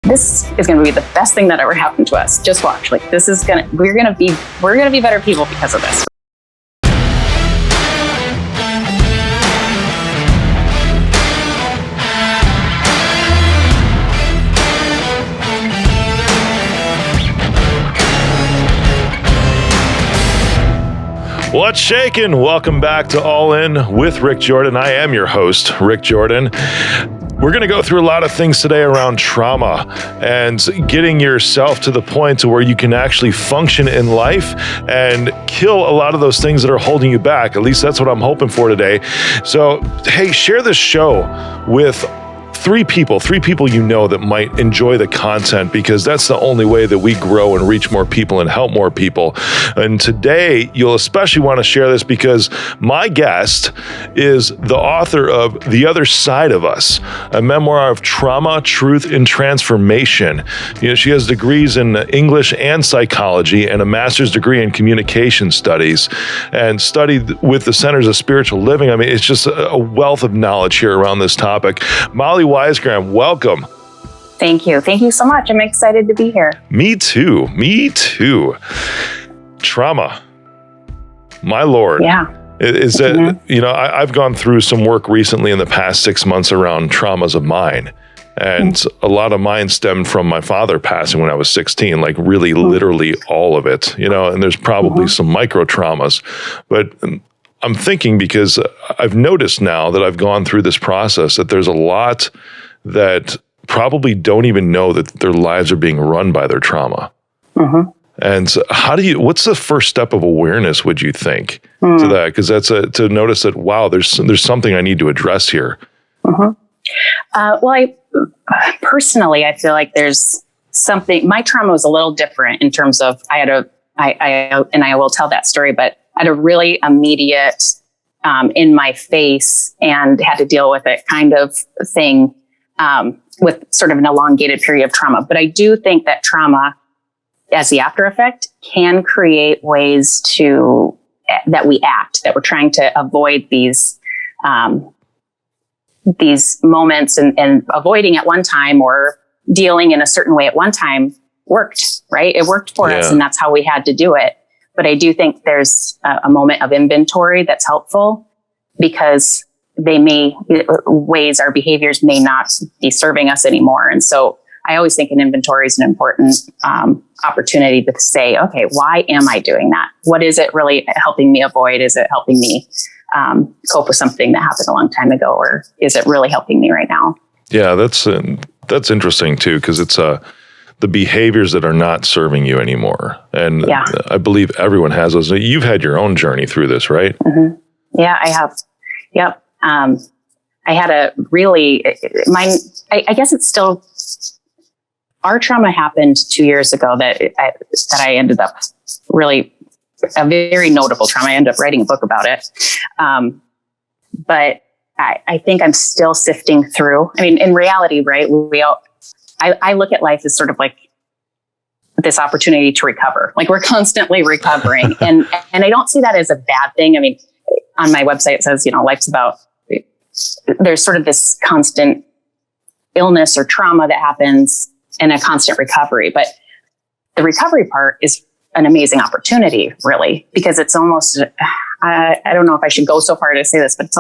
this is going to be the best thing that ever happened to us. Just watch. Like, this is we're going to be better people because of this. What's shaking? Welcome back to All In with Rick Jordan. I am your host, Rick Jordan. We're going to go through a lot of things today around trauma and getting yourself to the point to where you can actually function in life and kill a lot of those things that are holding you back. At least that's what I'm hoping for today. So, hey, share this show with three people you know that might enjoy the content, because that's the only way that we grow and reach more people and help more people. And today, you'll especially want to share this because my guest is the author of The Other Side of Us, a memoir of trauma, truth, and transformation. You know, she has degrees in English and psychology and a master's degree in communication studies, and studied with the Centers of Spiritual Living. I mean, it's just a wealth of knowledge here around this topic. Molly Weisgram, welcome. Thank you. Thank you so much. I'm excited to be here. Me too. Trauma. My Lord. Yeah. Is that, you know, I've gone through some work recently in the past 6 months around traumas of mine. And a lot of mine stemmed from my father passing when I was 16, like really literally all of it, you know, and there's probably some micro traumas, but I'm thinking, because I've noticed now that I've gone through this process that there's a lot that probably don't even know that their lives are being run by their trauma. And so what's the first step of awareness, would you think, to that? Because that's to notice that, wow, there's something I need to address here. Well, I feel like there's something, my trauma was a little different in terms of and I will tell that story, but I had a really immediate in my face and had to deal with it kind of thing with sort of an elongated period of trauma. But I do think that trauma as the after effect can create ways that we act, that we're trying to avoid these moments, and avoiding at one time or dealing in a certain way at one time worked, right? It worked for us, and that's how we had to do it. But I do think there's a moment of inventory that's helpful, because our behaviors may not be serving us anymore. And so I always think an inventory is an important opportunity to say, okay, why am I doing that? What is it really helping me avoid? Is it helping me cope with something that happened a long time ago? Or is it really helping me right now? Yeah, that's interesting too, because it's the behaviors that are not serving you anymore. And I believe everyone has those. You've had your own journey through this, right? Yeah, I have. Yep. I had a really, I guess it's still, our trauma happened 2 years ago that I ended up really, a very notable trauma. I ended up writing a book about it. But I think I'm still sifting through. I mean, in reality, right, I look at life as sort of like this opportunity to recover. Like, we're constantly recovering. and I don't see that as a bad thing. I mean, on my website, it says, you know, life's about, there's sort of this constant illness or trauma that happens and a constant recovery. But the recovery part is an amazing opportunity, really, because it's almost, I don't know if I should go so far to say this, but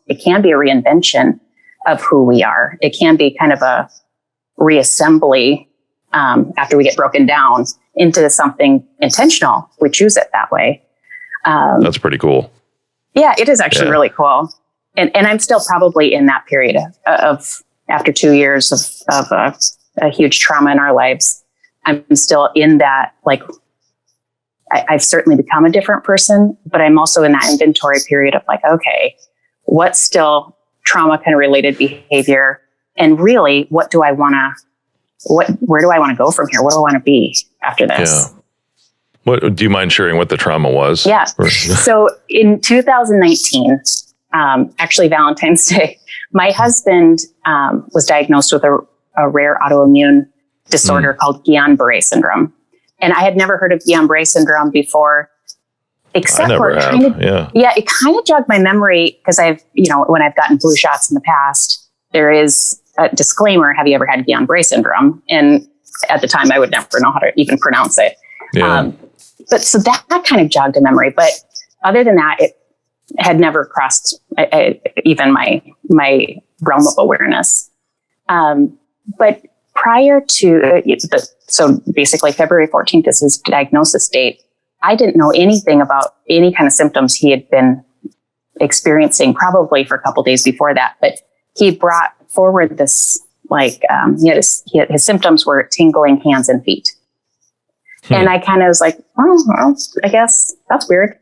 it can be a reinvention of who we are. It can be kind of a reassembly after we get broken down into something intentional. We choose it that way. That's pretty cool. Yeah, it is actually really cool. And I'm still probably in that period of after 2 years of a huge trauma in our lives. I'm still in that, like, I've certainly become a different person, but I'm also in that inventory period of like, okay, what's still trauma kind of related behavior? And really, where do I want to go from here? What do I want to be after this? Yeah. Do you mind sharing what the trauma was? Yeah. So in 2019, actually Valentine's Day, my husband was diagnosed with a rare autoimmune disorder called Guillain-Barré Syndrome. And I had never heard of Guillain-Barré Syndrome before, except for it kind of jogged my memory, because when I've gotten flu shots in the past, there is disclaimer, have you ever had Guillain-Barré Syndrome? And at the time I would never know how to even pronounce it. Yeah. But so that kind of jogged a memory. But other than that, it had never crossed even my realm of awareness. But prior to so basically February 14th is his diagnosis date. I didn't know anything about any kind of symptoms he had been experiencing probably for a couple of days before that. But he brought forward this, like, his symptoms were tingling hands and feet. And I kind of was like, oh, well, I guess that's weird.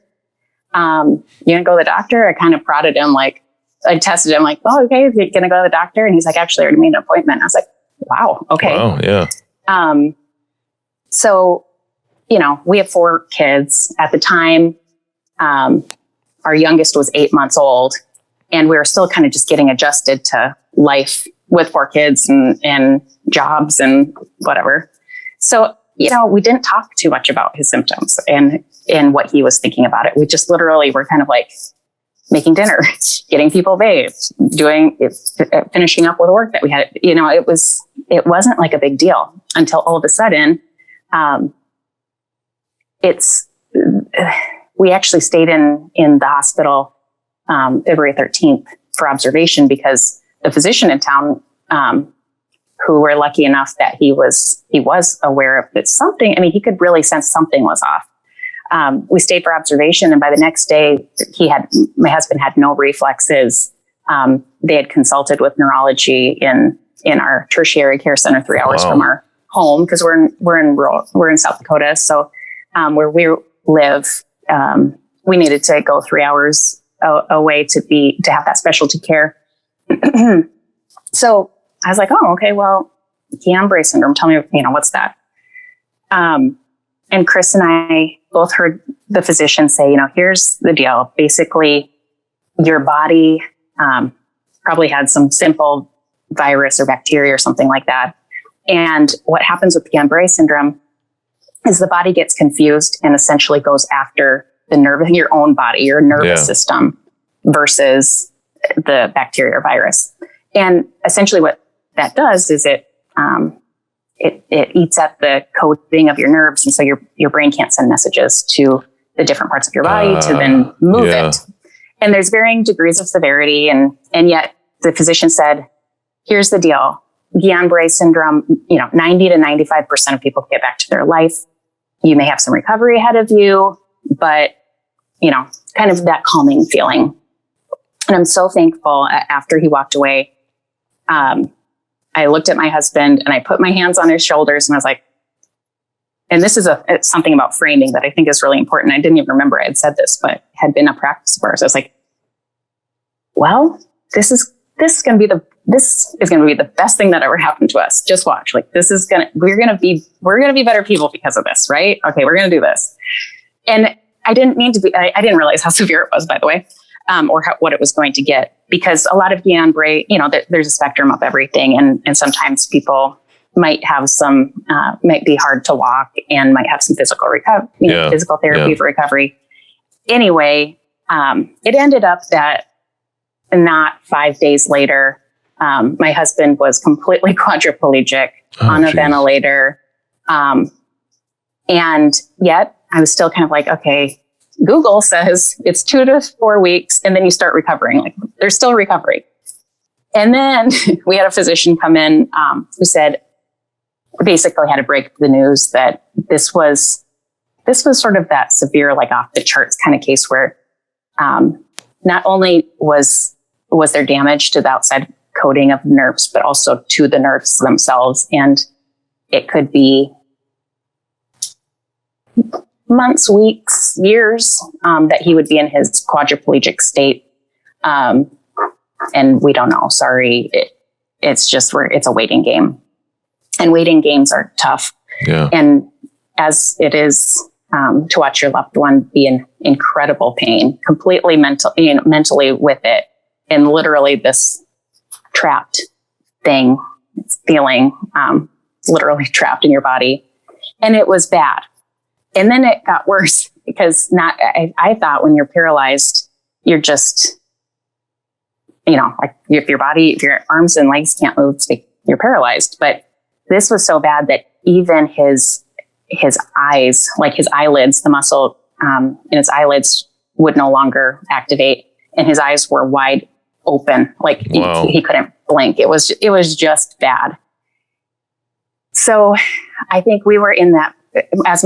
You gonna go to the doctor? I kind of prodded him, like, I tested him, like, oh, okay, you're gonna go to the doctor? And he's like, actually, I already made an appointment. I was like, wow, okay. Wow, yeah. So, we have 4 kids. At the time, our youngest was 8 months old, and we were still kind of just getting adjusted to life with 4 kids and jobs and whatever. So, we didn't talk too much about his symptoms and what he was thinking about it. We just literally were kind of like making dinner, getting people bathed, finishing up with work that we had. It wasn't like a big deal until all of a sudden, we actually stayed in the hospital February 13th for observation because the physician in town, who were lucky enough that he was aware of that something, he could really sense something was off. We stayed for observation, and by the next day, my husband had no reflexes. They had consulted with neurology in our tertiary care center 3 hours from our home, because we're in South Dakota. So where we live, we needed to go 3 hours away to have that specialty care. So I was like, oh, okay, well, Guillain-Barré syndrome, tell me, what's that? And Chris and I both heard the physician say, here's the deal. Basically, your body probably had some simple virus or bacteria or something like that. And what happens with Guillain-Barré syndrome is the body gets confused and essentially goes after the nerve in your own body, your nervous system, versus the bacteria or virus. And essentially what that does is it eats at the coding of your nerves. And so your brain can't send messages to the different parts of your body to then move it. And there's varying degrees of severity. And yet the physician said, here's the deal. Guillain-Barré syndrome, 90 to 95% of people get back to their life. You may have some recovery ahead of you, but, kind of that calming feeling. And I'm so thankful after he walked away. I looked at my husband and I put my hands on his shoulders and I was like, and this is it's something about framing that I think is really important. I didn't even remember I had said this, but had been a practice of ours. I was like, well, this is going to be the best thing that ever happened to us. Just watch. Like, we're going to be better people because of this, right? Okay, we're going to do this. And I didn't mean to be, I didn't realize how severe it was, by the way, or what it was going to get, because a lot of Guillain-Barré, there's a spectrum of everything. And sometimes people might have might be hard to walk and might have some physical physical therapy for recovery. Anyway, it ended up that not 5 days later, my husband was completely quadriplegic on a ventilator. And yet I was still kind of like, okay, Google says it's 2 to 4 weeks and then you start recovering. Like, there's still recovery. And then we had a physician come in who said, basically had to break the news that this was sort of that severe, like off the charts kind of case where not only was there damage to the outside coating of nerves, but also to the nerves themselves. And it could be months, weeks, years that he would be in his quadriplegic state. And we don't know. Sorry. It's a waiting game. And waiting games are tough. Yeah. And as it is to watch your loved one be in incredible pain, completely mentally with it, and literally this trapped thing, feeling literally trapped in your body. And it was bad. And then it got worse because I thought when you're paralyzed, you're just like if your arms and legs can't move, you're paralyzed. But this was so bad that even his eyes, like his eyelids, the muscle in his eyelids would no longer activate, and his eyes were wide open. Like he couldn't blink. It was just bad. So I think we were in that as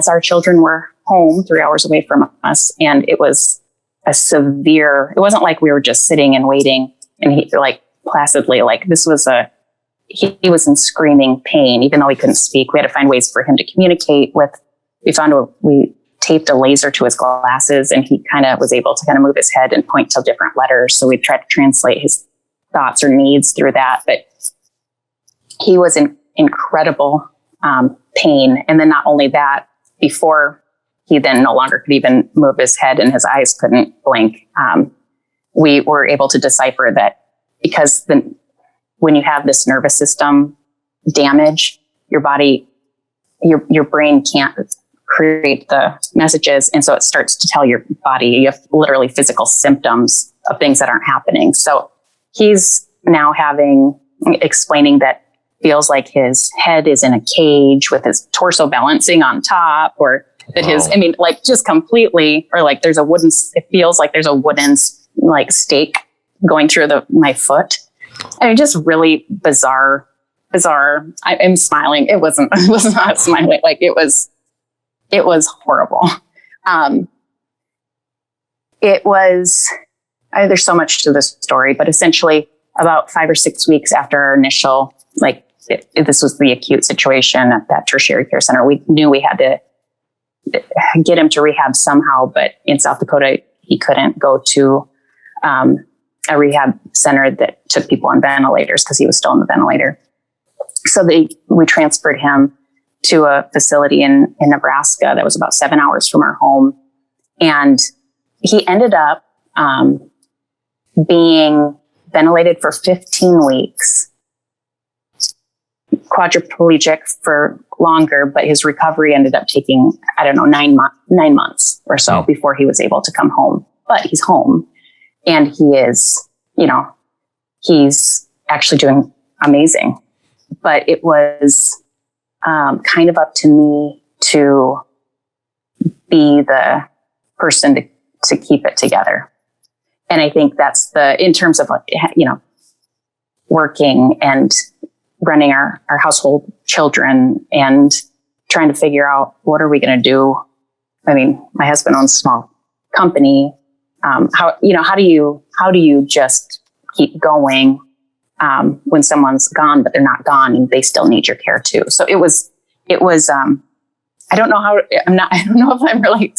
our children were home 3 hours away from us. And it was it wasn't like we were just sitting and waiting and he like placidly, like he was in screaming pain, even though he couldn't speak. We had to find ways for him to communicate with. We taped a laser to his glasses, and he kind of was able to kind of move his head and point to different letters. So we tried to translate his thoughts or needs through that. But he was in incredible pain. And then not only that, before he then no longer could even move his head and his eyes couldn't blink, we were able to decipher that because when you have this nervous system damage, your body, your brain can't create the messages. And so it starts to tell your body, you have literally physical symptoms of things that aren't happening. So he's now explaining that feels like his head is in a cage with his torso balancing on top, or that like just completely, or like it feels like there's a wooden like stake going through my foot. I mean, just really bizarre. I'm smiling. I was not smiling. Like it was horrible. There's so much to this story, but essentially about 5 or 6 weeks after our initial, this was the acute situation at that tertiary care center. We knew we had to get him to rehab somehow, but in South Dakota, he couldn't go to a rehab center that took people on ventilators because he was still on the ventilator. So we transferred him to a facility in Nebraska that was about 7 hours from our home. And he ended up being ventilated for 15 weeks, quadriplegic for longer, but his recovery ended up taking, 9 months or so before he was able to come home. But he's home, and he is, he's actually doing amazing. But it was kind of up to me to be the person to keep it together. And I think that's in terms of working and running our household children and trying to figure out what are we going to do. I mean, my husband owns a small company. How do you just keep going when someone's gone, but they're not gone and they still need your care too. So it was, I don't know if I'm really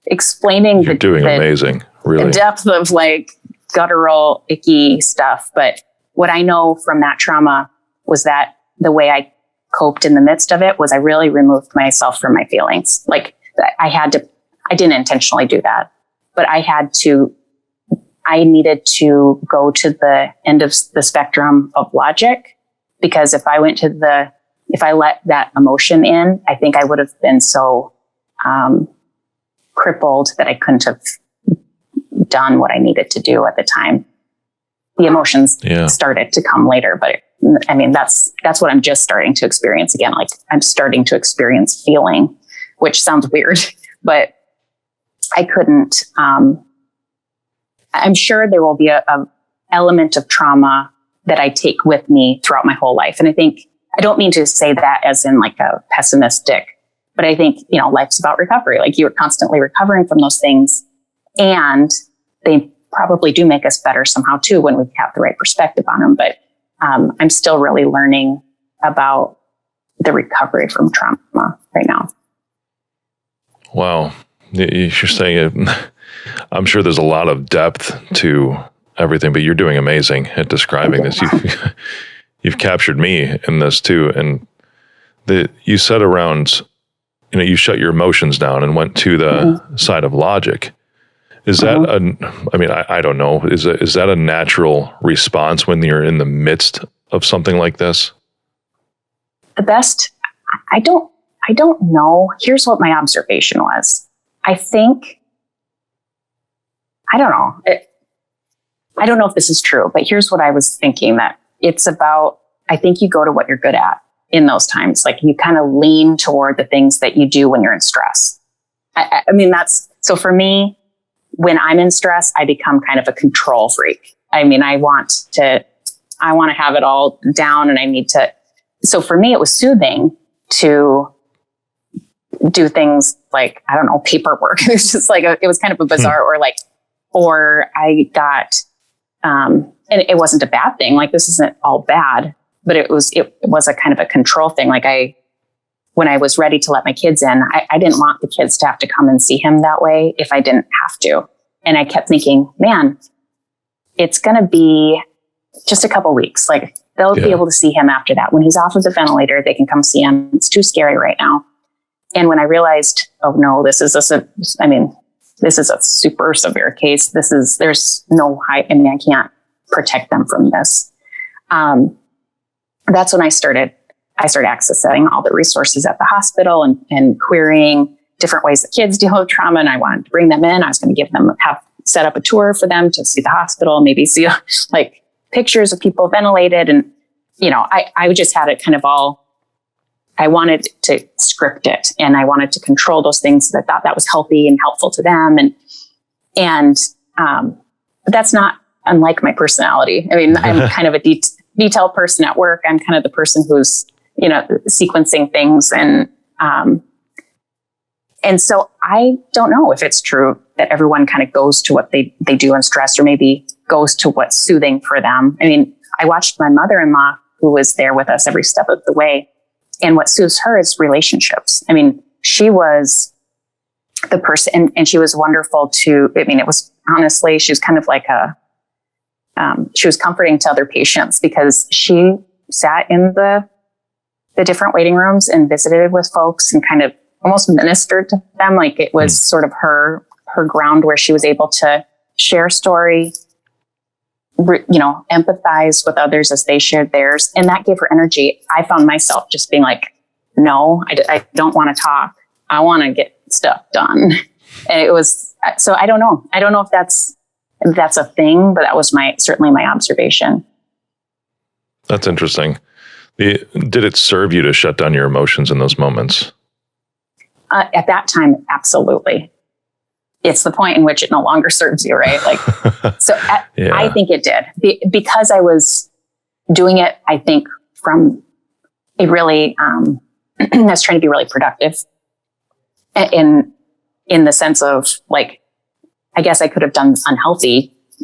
explaining You're doing amazing, really. The depth of like guttural, icky stuff. But what I know from that trauma was that the way I coped in the midst of it was I really removed myself from my feelings. Like I didn't intentionally do that, but I needed to go to the end of the spectrum of logic, because if I let that emotion in, I think I would have been so crippled that I couldn't have done what I needed to do at the time. The emotions started to come later, but that's what I'm just starting to experience again. Like I'm starting to experience feeling, which sounds weird, but I couldn't, I'm sure there will be a element of trauma that I take with me throughout my whole life. And I don't mean to say that as in like a pessimistic, but I think, life's about recovery. Like you are constantly recovering from those things, and they probably do make us better somehow too when we have the right perspective on them. But I'm still really learning about the recovery from trauma right now. Wow. You're saying it. I'm sure there's a lot of depth to everything, but you're doing amazing at describing this. You've captured me in this too. And you said around, you shut your emotions down and went to the side of logic. Is that I don't know. Is that a natural response when you're in the midst of something like this? I don't know. Here's what my observation was. I don't know. I don't know if this is true, but here's what I was thinking, that it's about, I think you go to what you're good at in those times. Like you kind of lean toward the things that you do when you're in stress. I mean, so for me, when I'm in stress, I become kind of a control freak. I mean, I want to have it all down, and so for me, it was soothing to do things like, I don't know, paperwork. It was just like, it was kind of a bizarre, or I got, and it wasn't a bad thing. Like, this isn't all bad, but it was a kind of a control thing. Like when I was ready to let my kids in, I didn't want the kids to have to come and see him that way if I didn't have to. And I kept thinking, man, it's going to be just a couple weeks. Like they'll be able to see him after that. When he's off of the ventilator, they can come see him. It's too scary right now. And when I realized, oh no, this is a super severe case. There's no I can't protect them from this. That's when I started accessing all the resources at the hospital and querying different ways that kids deal with trauma. And I wanted to bring them in. I was going to have set up a tour for them to see the hospital, maybe see like pictures of people ventilated. And, I just had it kind of all, I wanted to script it, and I wanted to control those things that I thought that was healthy and helpful to them. And that's not unlike my personality. I mean, I'm kind of a detailed person at work. I'm kind of the person who's, sequencing things. And so I don't know if it's true that everyone kind of goes to what they do in stress, or maybe goes to what's soothing for them. I mean, I watched my mother-in-law, who was there with us every step of the way. And what soothes her is relationships. I mean, she was the person, and she was wonderful it was honestly, she was kind of like she was comforting to other patients, because she sat in the different waiting rooms and visited with folks and kind of almost ministered to them. Like it was sort of her ground where she was able to share story, empathize with others as they shared theirs. And that gave her energy. I found myself just being like, no, I don't want to talk. I want to get stuff done. And it was, so I don't know. I don't know if that's a thing, but that was certainly my observation. That's interesting. Did it serve you to shut down your emotions in those moments? At that time, absolutely. It's the point in which it no longer serves you, right? Like, so I think it did, because I was doing it, I think, from a really, I was trying to be really productive in the sense of, like, I guess I could have done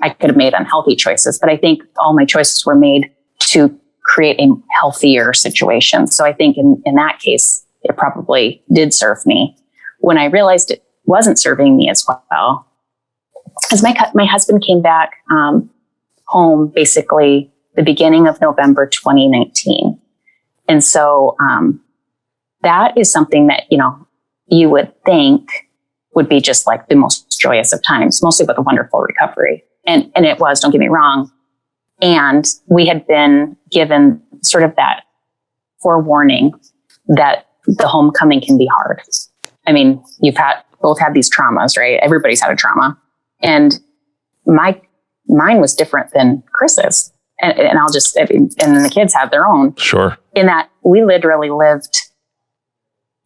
I could have made unhealthy choices, but I think all my choices were made to create a healthier situation. So I think in that case, it probably did serve me. When I realized it wasn't serving me as well, as my husband came back home basically the beginning of November 2019. And so that is something that, you would think would be just like the most joyous of times, mostly with a wonderful recovery. And it was, don't get me wrong. And we had been given sort of that forewarning that the homecoming can be hard. I mean, both had these traumas, right? Everybody's had a trauma. And mine was different than Chris's. And and then the kids have their own. Sure. In that we literally lived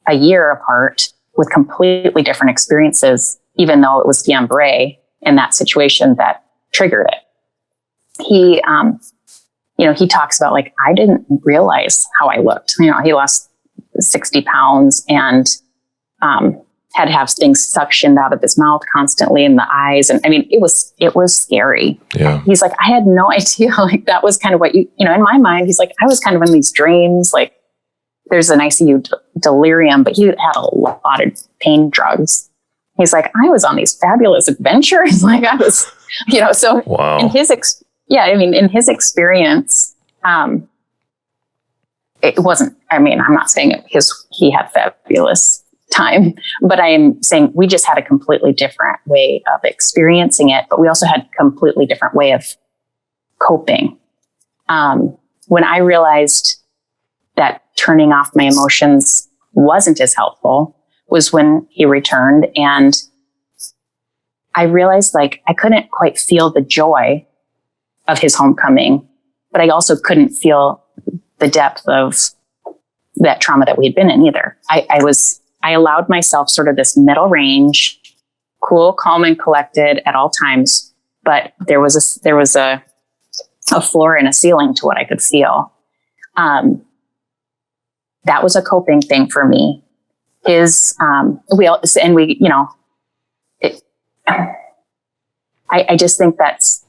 a year apart with completely different experiences, even though it was Guillain-Barré in that situation that triggered it. He talks about, like, I didn't realize how I looked. He lost 60 pounds and had to have things suctioned out of his mouth constantly, in the eyes. And I mean, it was scary. Yeah. He's like, I had no idea. Like, that was kind of what in my mind, he's like, I was kind of in these dreams, like there's an ICU delirium, but he had a lot of pain drugs. He's like, I was on these fabulous adventures. Like I was, so wow. In his experience, it wasn't, I'm not saying he had fabulous time, but I am saying we just had a completely different way of experiencing it, but we also had a completely different way of coping. When I realized that turning off my emotions wasn't as helpful was when he returned, and I realized, like, I couldn't quite feel the joy. I couldn't feel the joy. his homecoming, but I also couldn't feel the depth of that trauma that we had been in either. I allowed myself sort of this middle range, cool, calm, and collected at all times, but there was a floor and a ceiling to what I could feel. That was a coping thing for me. I just think that's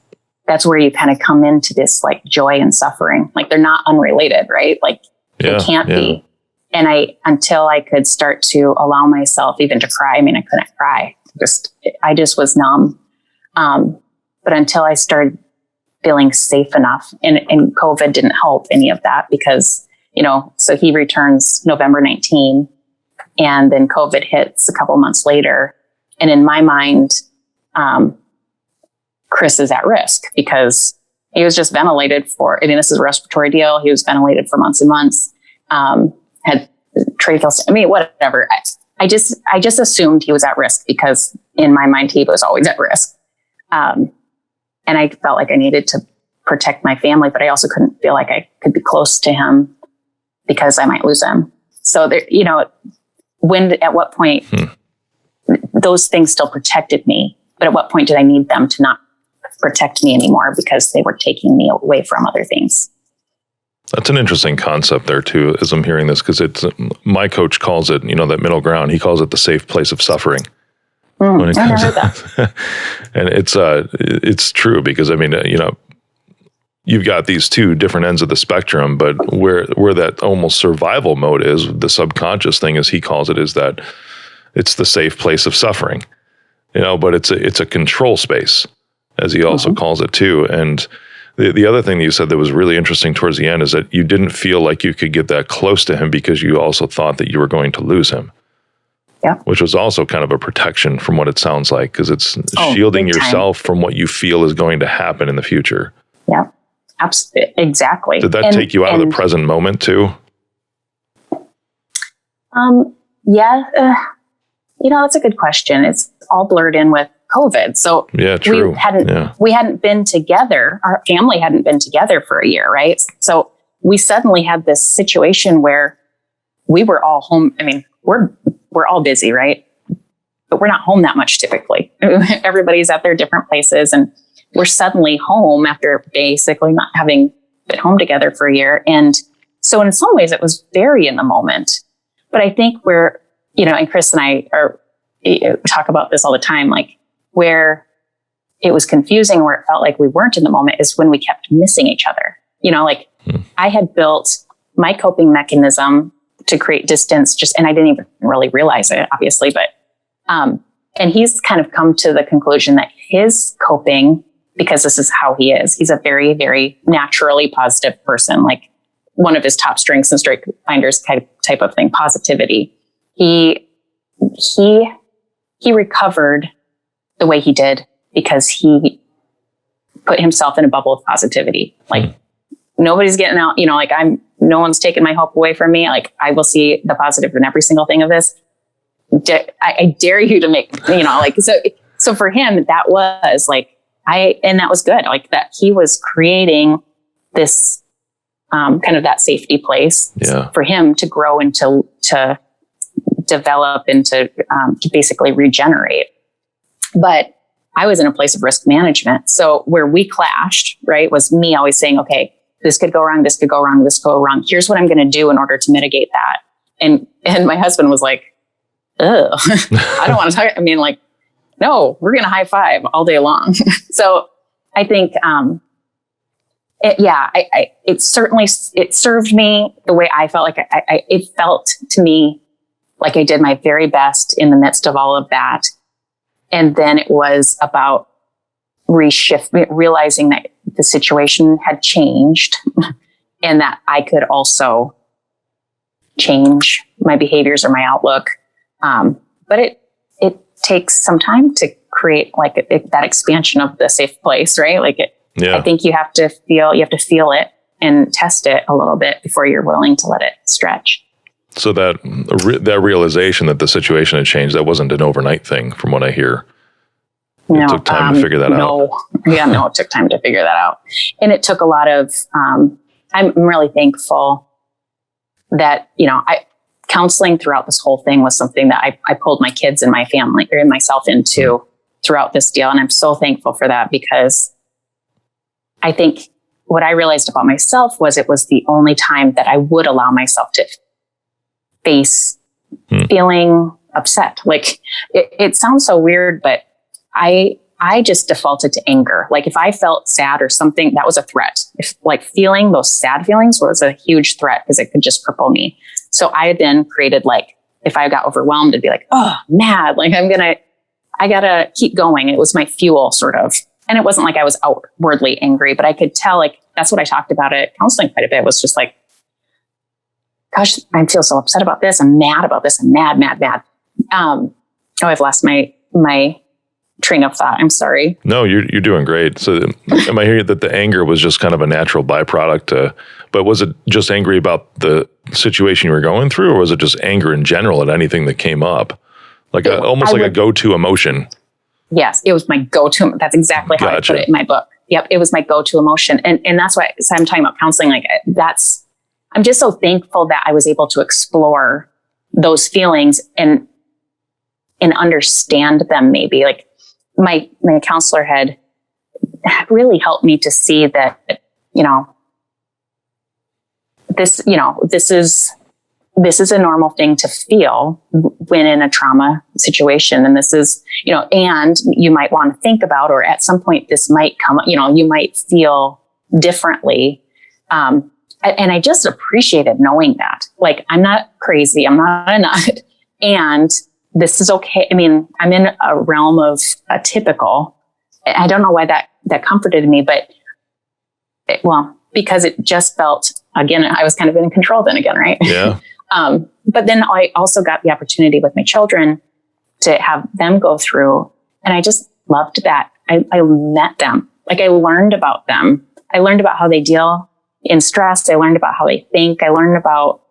where you kind of come into this like joy and suffering. Like they're not unrelated, right? Like they can't be. And until I could start to allow myself even to cry, I mean, I couldn't cry. I just was numb. But until I started feeling safe enough, and COVID didn't help any of that because, so he returns November 19, and then COVID hits a couple months later. And in my mind, Chris is at risk because he was just ventilated this is a respiratory deal. He was ventilated for months and months, had tracheal, whatever. I just assumed he was at risk because in my mind, he was always at risk. And I felt like I needed to protect my family, but I also couldn't feel like I could be close to him because I might lose him. So there, at what point those things still protected me, but at what point did I need them to not protect me anymore because they were taking me away from other things? That's an interesting concept there too, as I'm hearing this, because my coach calls it, that middle ground. He calls it the safe place of suffering. When it comes to that. And it's true because you've got these two different ends of the spectrum, but where that almost survival mode is, the subconscious thing, as he calls it, is that it's the safe place of suffering, but it's a control space, as he also calls it too. And the other thing that you said that was really interesting towards the end is that you didn't feel like you could get that close to him because you also thought that you were going to lose him. Yeah. Which was also kind of a protection from what it sounds like, because it's shielding yourself from what you feel is going to happen in the future. Yeah, absolutely. Exactly. Did that take you out of the present moment too? Yeah. That's a good question. It's all blurred in with COVID. So yeah, true. We hadn't been together. Our family hadn't been together for a year, right? So we suddenly had this situation where we were all home. I mean, we're all busy, right? But we're not home that much typically. Everybody's at their different places, and we're suddenly home after basically not having been home together for a year. And so in some ways it was very in the moment, but I think and Chris and I talk about this all the time, like where it was confusing, where it felt like we weren't in the moment is when we kept missing each other. I had built my coping mechanism to create distance and I didn't even really realize it, obviously, but, and he's kind of come to the conclusion that his coping, because this is how he is, he's a very, very naturally positive person. Like one of his top strengths and strength finders type of thing, positivity. He recovered the way he did because he put himself in a bubble of positivity. Like nobody's getting out, no one's taking my hope away from me. Like I will see the positive in every single thing of this. I dare you to make, so for him, that was like, and that was good. Like that he was creating this, kind of that safety place for him to grow and to develop and to basically regenerate. But I was in a place of risk management. So where we clashed, right, was me always saying, okay, this could go wrong, this could go wrong, this could go wrong. Here's what I'm going to do in order to mitigate that. And my husband was like, ugh, I don't want to talk. I mean, like, no, we're going to high five all day long. So I think, it served me the way I felt like it felt to me like I did my very best in the midst of all of that. And then it was about realizing that the situation had changed and that I could also change my behaviors or my outlook. But it takes some time to create that expansion of the safe place, right? I think you have to feel it and test it a little bit before you're willing to let it stretch. So that realization that the situation had changed, that wasn't an overnight thing from what I hear. It took time to figure that out. It took time to figure that out. And it took a lot of, I'm really thankful that, counseling throughout this whole thing was something that I pulled my kids and my family or myself into throughout this deal. And I'm so thankful for that, because I think what I realized about myself was it was the only time that I would allow myself to face feeling upset. Like it sounds so weird, but I just defaulted to anger. Like if I felt sad or something, that was a threat. If like feeling those sad feelings was a huge threat, because it could just cripple me. So I then created, like, if I got overwhelmed, it'd be like, oh, mad. Like I gotta keep going. It was my fuel, sort of. And it wasn't like I was outwardly angry, but I could tell, like, that's what I talked about at counseling quite a bit, was just like, gosh, I feel so upset about this. I'm mad about this. I'm mad. I've lost my train of thought. I'm sorry. No, you're doing great. So am I hearing that the anger was just kind of a natural byproduct? But was it just angry about the situation you were going through, or was it just anger in general at anything that came up? Like almost like a go-to emotion. Yes, it was my go-to. That's exactly how I put it in my book. Yep, it was my go-to emotion. And that's why I'm talking about counseling. Like I'm just so thankful that I was able to explore those feelings and understand them maybe. Like my counselor had really helped me to see that, this is a normal thing to feel when in a trauma situation. And this is, and you might want to think about, or at some point this might come, you might feel differently. And I just appreciated knowing that, like, I'm not crazy. I'm not a nut. And this is okay. I mean, I'm in a realm of a typical. I don't know why that comforted me, but because it just felt, again, I was kind of in control then again, right? Yeah. But then I also got the opportunity with my children to have them go through, and I just loved that. I met them. Like, I learned about them. I learned about how they deal in stress. I learned about how they think. I learned about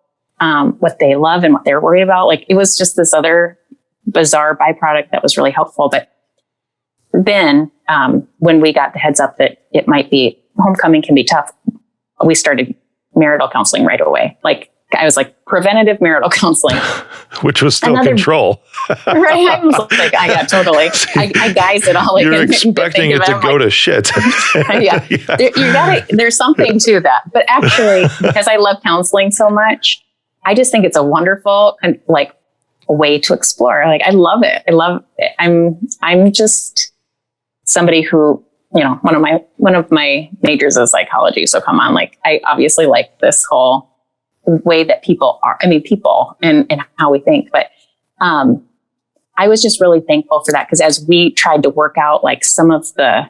what they love and what they're worried about. Like, it was just this other bizarre byproduct that was really helpful. But then when we got the heads up that it might be, homecoming can be tough, we started marital counseling right away. Like, I was like, preventative marital counseling. Which was still control. Right. I was like, yeah, totally. I guys it all. Like, you're expecting it to go to shit. Yeah. There's something to that. But actually, because I love counseling so much, I just think it's a wonderful, like, way to explore. Like, I love it. I'm just somebody who, one of my majors is psychology. So come on, like, I obviously like this whole way that people are, people and how we think. But I was just really thankful for that, because as we tried to work out, like, some of the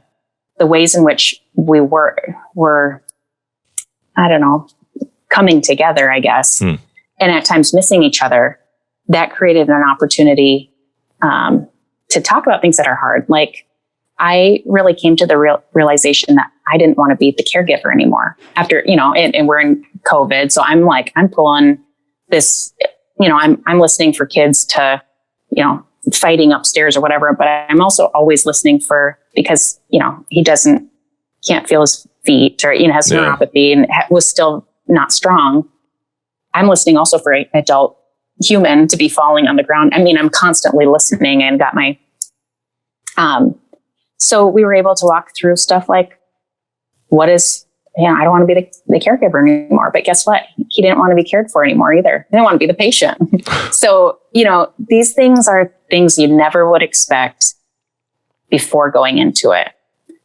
ways in which we were, I don't know, coming together, I guess, and at times missing each other, that created an opportunity to talk about things that are hard. Like, I really came to the realization that I didn't want to be the caregiver anymore after, and we're in COVID. So I'm pulling this, I'm listening for kids to, fighting upstairs or whatever, but I'm also always listening because, he can't feel his feet, or, has neuropathy and was still not strong. I'm listening also for an adult human to be falling on the ground. I mean, I'm constantly listening, and got my, so we were able to walk through stuff like, I don't want to be the caregiver anymore. But guess what? He didn't want to be cared for anymore either. He didn't want to be the patient. So, these things are things you never would expect before going into it.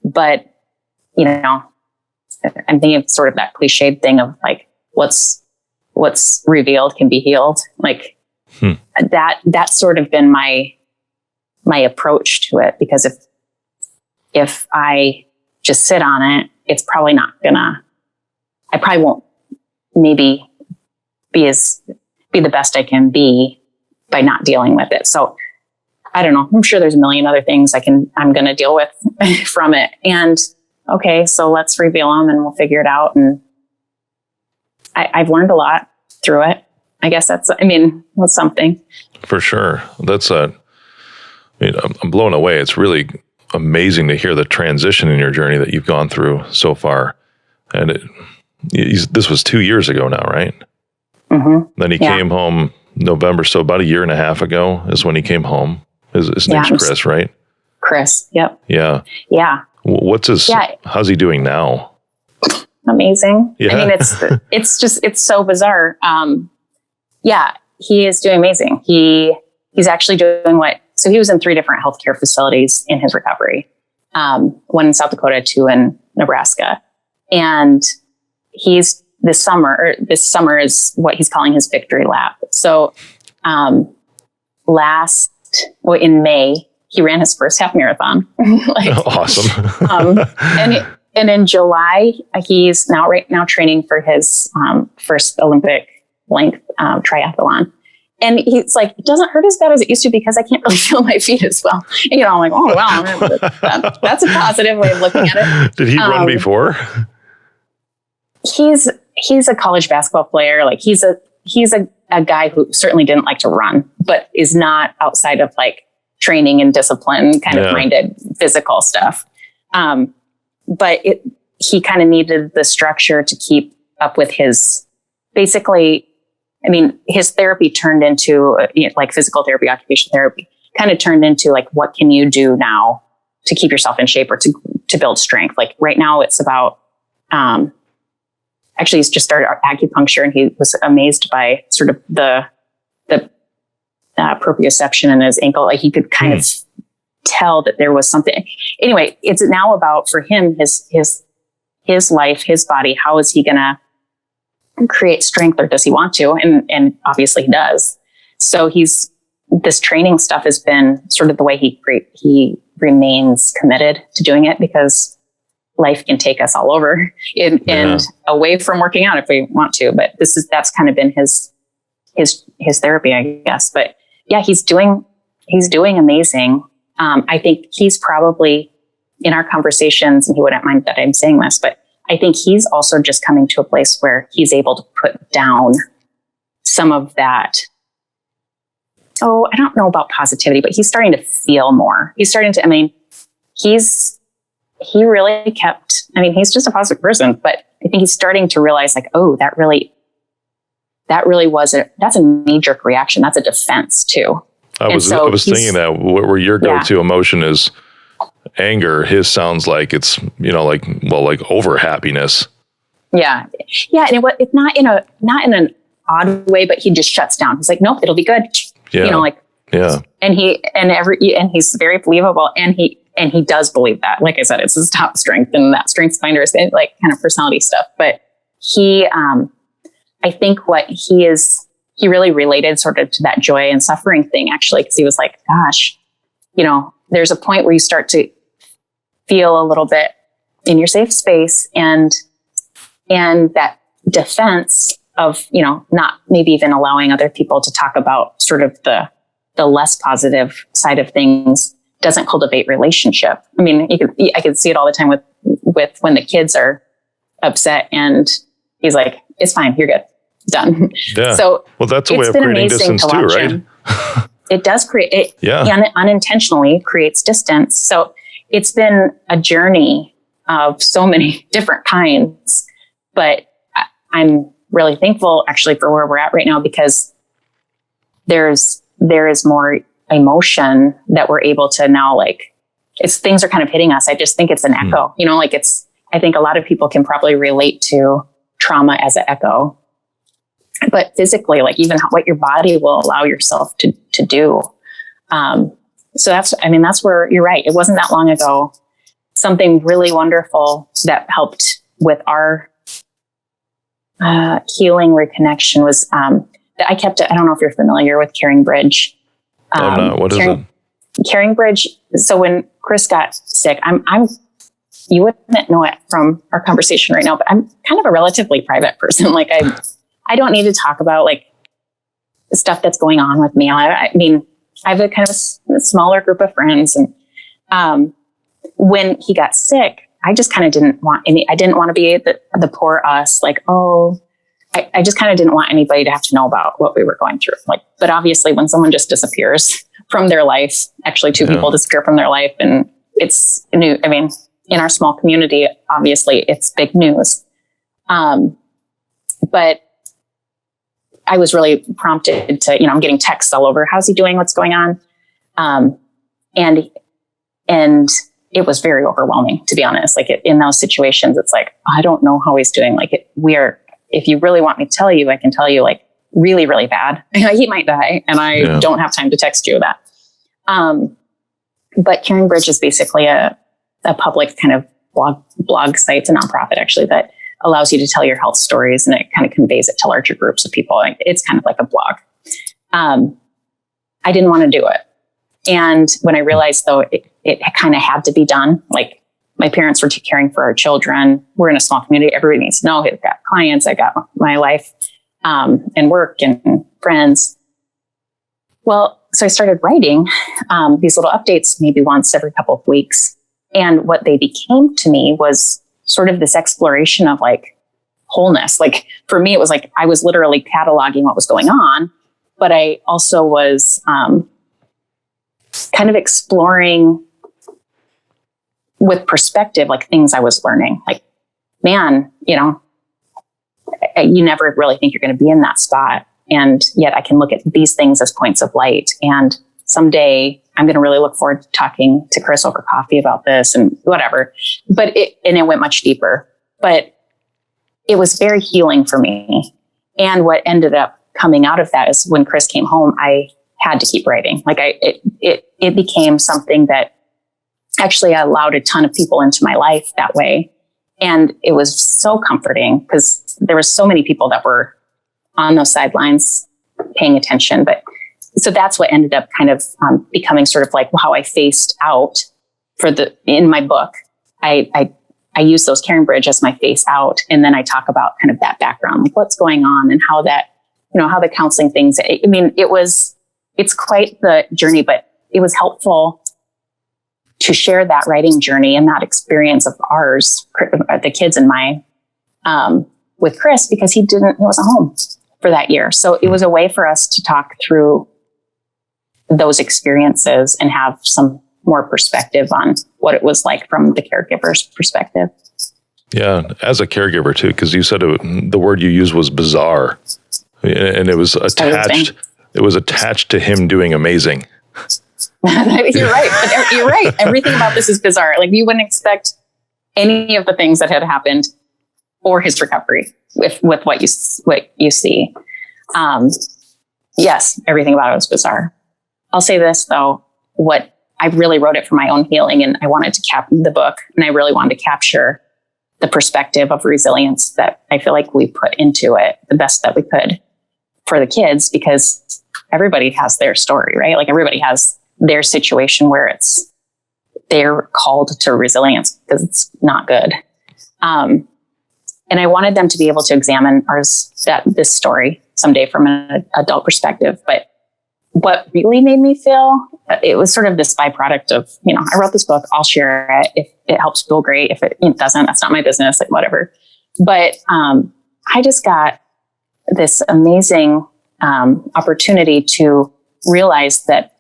But, I'm thinking of sort of that cliched thing of, like, what's revealed can be healed. Like, that's sort of been my approach to it, because if I just sit on it, it's probably not I probably won't maybe be the best I can be by not dealing with it. So I don't know. I'm sure there's a million other things I'm going to deal with from it. And okay, so let's reveal them and we'll figure it out. And I've learned a lot through it. I guess that's something. For sure. That's I'm blown away. It's really amazing to hear the transition in your journey that you've gone through so far. And this was 2 years ago now, right? Mm-hmm. Then he came home November. So about a year and a half ago is when he came home. His name's Chris, right? Chris. Yep. Yeah. Yeah. How's he doing now? Amazing. Yeah. I mean, it's so bizarre. He is doing amazing. He's actually doing so he was in 3 different healthcare facilities in his recovery. 1 in South Dakota, 2 in Nebraska. And this summer is what he's calling his victory lap. So, in May, he ran his first half marathon. Awesome. And in July, he's right now training for his first Olympic length triathlon. And he's like, it doesn't hurt as bad as it used to because I can't really feel my feet as well. And, I'm like, oh, wow, that's a positive way of looking at it. Did he run before? He's a college basketball player. Like he's a guy who certainly didn't like to run, but is not outside of like training and discipline kind of minded physical stuff. But he kind of needed the structure to keep up with his therapy turned into like physical therapy, occupational therapy kind of turned into like, what can you do now to keep yourself in shape or to build strength? Like right now it's about, actually he's just started acupuncture and he was amazed by sort of the proprioception in his ankle. Like he could kind of tell that there was something. Anyway, it's now about for him, his life, his body, how is he going to create strength, or does he want to? And obviously he does. So this training stuff has been sort of the way he remains committed to doing it, because life can take us all over and away from working out if we want to. But that's kind of been his therapy, I guess. But yeah, he's doing amazing. I think he's probably in our conversations, and he wouldn't mind that I'm saying this, but I think he's also just coming to a place where he's able to put down some of that. Oh, I don't know about positivity, but he's starting to feel more. He's starting to, he's just a positive person, but I think he's starting to realize like, oh, that really that's a knee-jerk reaction. That's a defense too. I was thinking that where your go-to emotion is anger, his sounds like it's, like over happiness. Yeah. Yeah. And it's not in an odd way, but he just shuts down. He's like, nope, it'll be good. Yeah. And he's very believable. And he does believe that. Like I said, it's his top strength, and that strengths finder is like kind of personality stuff. But I think what he really related sort of to that joy and suffering thing, actually, because he was like, gosh, there's a point where you start to feel a little bit in your safe space, and that defense of, not maybe even allowing other people to talk about sort of the less positive side of things doesn't cultivate relationship. I could see it all the time with when the kids are upset and he's like, it's fine, you're good, done. Yeah. So that's a way of creating distance too, right? It does create it. Unintentionally creates distance. So it's been a journey of so many different kinds, but I'm really thankful actually for where we're at right now, because there is more emotion that we're able to now, like, things are kind of hitting us. I just think it's an echo, I think a lot of people can probably relate to trauma as an echo, but physically, like even what your body will allow yourself to do. So that's where you're right. It wasn't that long ago. Something really wonderful that helped with our healing reconnection was that I kept. I don't know if you're familiar with Caring Bridge. I'm not. What is it? Caring Bridge. So when Chris got sick, you wouldn't know it from our conversation right now, but I'm kind of a relatively private person. Like I don't need to talk about like the stuff that's going on with me. I have a kind of a smaller group of friends, and when he got sick, I just kind of didn't want I didn't want to be the poor us. Like, I just kind of didn't want anybody to have to know about what we were going through. Like, but obviously when someone just disappears from their life, actually two people disappear from their life, and it's new. I mean, in our small community, obviously it's big news. But I was really prompted to, I'm getting texts all over. How's he doing? What's going on? And it was very overwhelming, to be honest. Like in those situations, it's like, I don't know how he's doing. Like if you really want me to tell you, I can tell you like really, really bad. He might die, and I don't have time to text you that. But Caring Bridge is basically a public kind of blog site. It's a nonprofit actually that allows you to tell your health stories, and it kind of conveys it to larger groups of people. It's kind of like a blog. I didn't want to do it. And when I realized though, it kind of had to be done. Like my parents were caring for our children. We're in a small community. Everybody needs to know. I've got clients. I got my life, and work and friends. Well, so I started writing, these little updates, maybe once every couple of weeks. And what they became to me was sort of this exploration of like wholeness. Like for me, it was like, I was literally cataloging what was going on, but I also was, kind of exploring with perspective, like things I was learning. Like, man, you never really think you're going to be in that spot. And yet I can look at these things as points of light. And someday I'm going to really look forward to talking to Chris over coffee about this and whatever. But it went much deeper, but it was very healing for me. And what ended up coming out of that is when Chris came home, I had to keep writing. Like it became something that actually allowed a ton of people into my life that way. And it was so comforting because there were so many people that were on those sidelines paying attention. But so that's what ended up kind of becoming sort of like how I faced out in my book. I use those Caring Bridge as my face out. And then I talk about kind of that background, like what's going on and how that, how the counseling things, I mean, it's quite the journey, but it was helpful to share that writing journey and that experience of ours, the kids and mine, with Chris, because he wasn't home for that year. So it was a way for us to talk through those experiences and have some more perspective on what it was like from the caregiver's perspective. Yeah. As a caregiver too, because you said the word you used was bizarre, and it was attached. It was attached to him doing amazing. You're right. You're right. Everything about this is bizarre. Like you wouldn't expect any of the things that had happened or his recovery with what you see. Yes, everything about it was bizarre. I'll say this though, I really wrote it for my own healing, and I wanted to cap the book, and I really wanted to capture the perspective of resilience that I feel like we put into it the best that we could for the kids, because everybody has their story, right? Like everybody has their situation where they're called to resilience because it's not good. And I wanted them to be able to examine this story someday from an adult perspective. But what really made me feel, it was sort of this byproduct of, I wrote this book, I'll share it. If it helps people, great. If it doesn't, that's not my business, like whatever. But I just got this amazing opportunity to realize that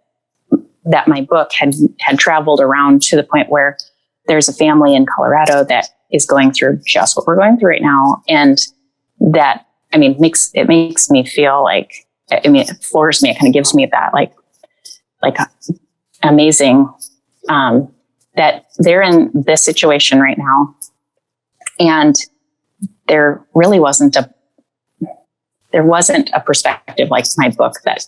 my book had traveled around to the point where there's a family in Colorado that is going through just what we're going through right now. And that, makes me feel like, it floors me. It kind of gives me that like amazing, that they're in this situation right now. And there really wasn't a perspective like my book that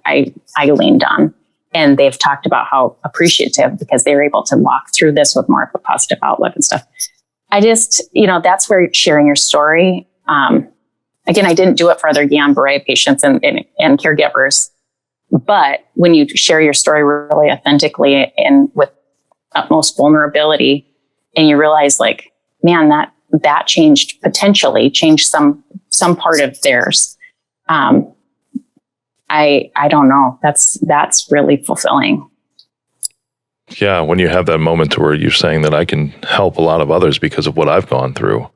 I leaned on. And they've talked about how appreciative, because they were able to walk through this with more of a positive outlook and stuff. I just, that's where sharing your story. Again, I didn't do it for other Guillain-Barré patients and caregivers, but when you share your story really authentically and with utmost vulnerability, and you realize like, man, that potentially changed some part of theirs. I don't know. That's really fulfilling. Yeah. When you have that moment where you're saying that I can help a lot of others because of what I've gone through,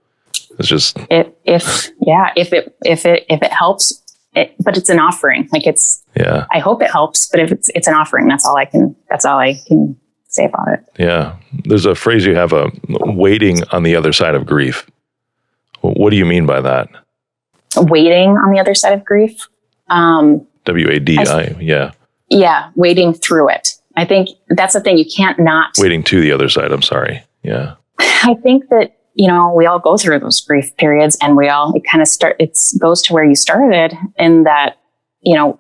it's just, if it helps, but it's an offering. Like I hope it helps, but if it's an offering, that's all I can say about it. Yeah. There's a phrase you have, waiting on the other side of grief. What do you mean by that? Waiting on the other side of grief? W-A-D-I, yeah. Yeah, waiting through it. I think that's the thing. You can't not. Waiting to the other side, I'm sorry. Yeah. I think that, we all go through those grief periods, and it kind of goes to where you started, in that, you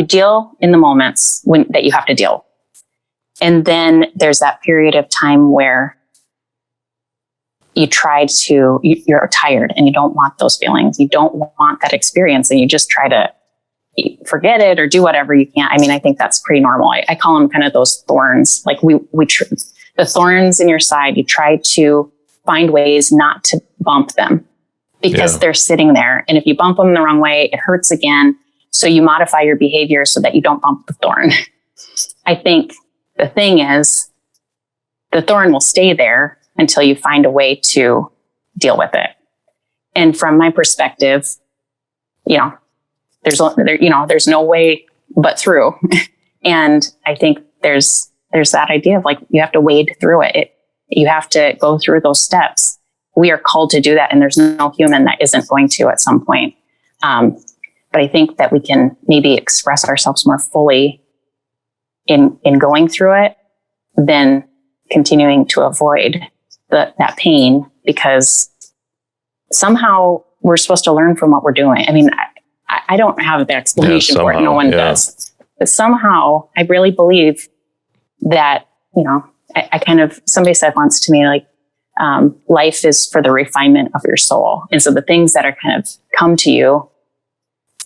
deal in the moments that you have to deal. And then there's that period of time where you're tired and you don't want those feelings. You don't want that experience, and you just try to forget it or do whatever you can. I mean, I think that's pretty normal. I call them kind of those thorns. Like the thorns in your side, you try to find ways not to bump them because they're sitting there. And if you bump them the wrong way, it hurts again. So you modify your behavior so that you don't bump the thorn. I think the thing is, the thorn will stay there until you find a way to deal with it. And from my perspective, there's no way but through. And I think there's that idea of, like, you have to wade through it. You have to go through those steps. We are called to do that. And there's no human that isn't going to at some point. But I think that we can maybe express ourselves more fully in going through it than continuing to avoid that pain, because somehow we're supposed to learn from what we're doing. I mean, I don't have the explanation for it. No one does. But somehow I really believe that, somebody said once to me, like, life is for the refinement of your soul. And so the things that are kind of come to you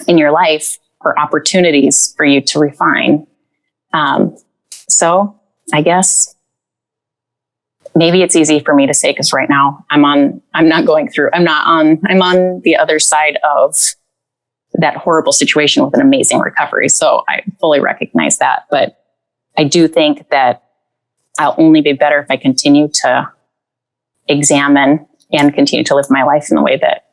in your life are opportunities for you to refine. So I guess maybe it's easy for me to say, because right now I'm on the other side of that horrible situation with an amazing recovery. So I fully recognize that. But I do think that I'll only be better if I continue to examine and continue to live my life in the way that,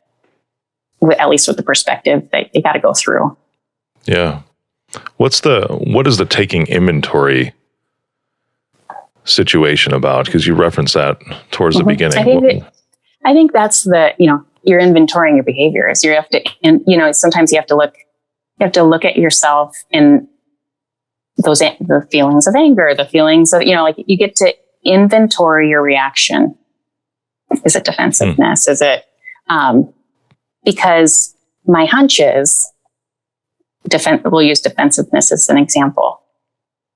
at least with the perspective that you got to go through. Yeah. What is the taking inventory situation about? Because you referenced that towards the beginning. I think that's you're inventorying your behaviors. You have to, and sometimes you have to look at yourself and the feelings of anger, the feelings of, like, you get to inventory your reaction. Is it defensiveness? Is it, because my hunch is we'll use defensiveness as an example.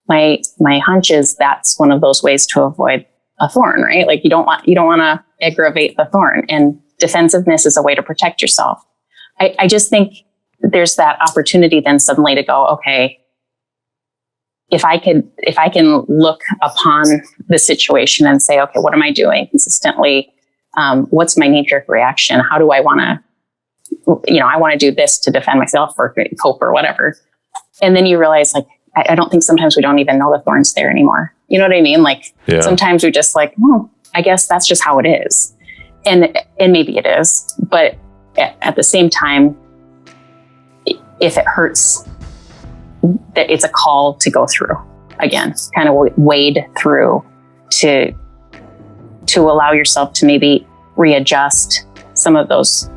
My hunch is that's one of those ways to avoid a thorn, right? Like, you don't want to aggravate the thorn, and defensiveness is a way to protect yourself. I just think there's that opportunity then suddenly to go, okay, if I can look upon the situation and say, okay, what am I doing consistently? What's my knee-jerk reaction? How do I want to, I want to do this to defend myself or cope or whatever. And then you realize, like, I don't think sometimes we don't even know the thorn's there anymore. You know what I mean? Like, sometimes we just like, I guess that's just how it is. And maybe it is, but at the same time, if it hurts, that it's a call to go through again, kind of wade through to allow yourself to maybe readjust some of those,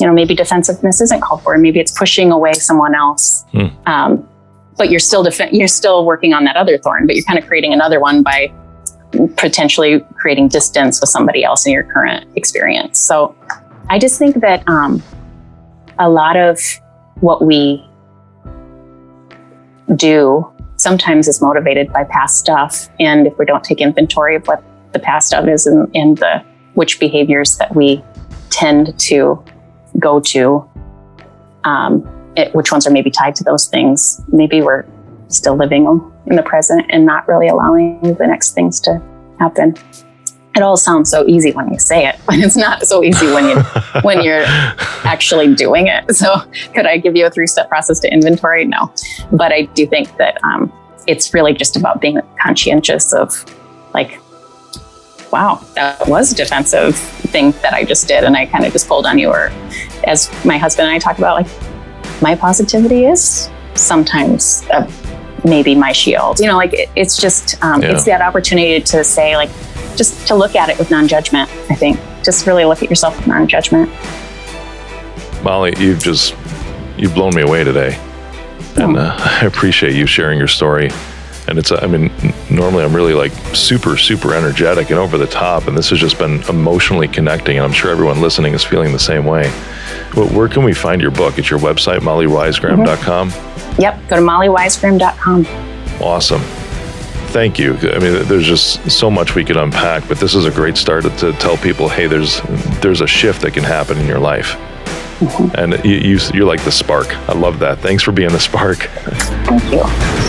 maybe defensiveness isn't called for, maybe it's pushing away someone else. But you're still working on that other thorn, but you're kind of creating another one by potentially creating distance with somebody else in your current experience. So I just think that a lot of what we do sometimes is motivated by past stuff. And if we don't take inventory of what the past stuff is and which behaviors that we tend to go to, which ones are maybe tied to those things, maybe we're still living in the present and not really allowing the next things to happen. It all sounds so easy when you say it, but it's not so easy when you're actually doing it. So could I give you a 3-step process to inventory? No. But I do think that it's really just about being conscientious of, like, wow, that was a defensive thing that I just did. And I kind of just pulled on you. Or as my husband and I talk about, like, my positivity is sometimes maybe my shield. Like it's just, it's that opportunity to say, like, just to look at it with non-judgment, I think. Just really look at yourself with non-judgment. Molly, you've blown me away today. And I appreciate you sharing your story. And normally I'm really like super, super energetic and over the top. And this has just been emotionally connecting. And I'm sure everyone listening is feeling the same way. But where can we find your book? It's your website, mollyweisgram.com? Yep. Go to mollyweisgram.com. Awesome. Thank you. There's just so much we could unpack, but this is a great start to tell people, hey, there's a shift that can happen in your life. And you're like the spark. I love that. Thanks for being the spark. Thank you.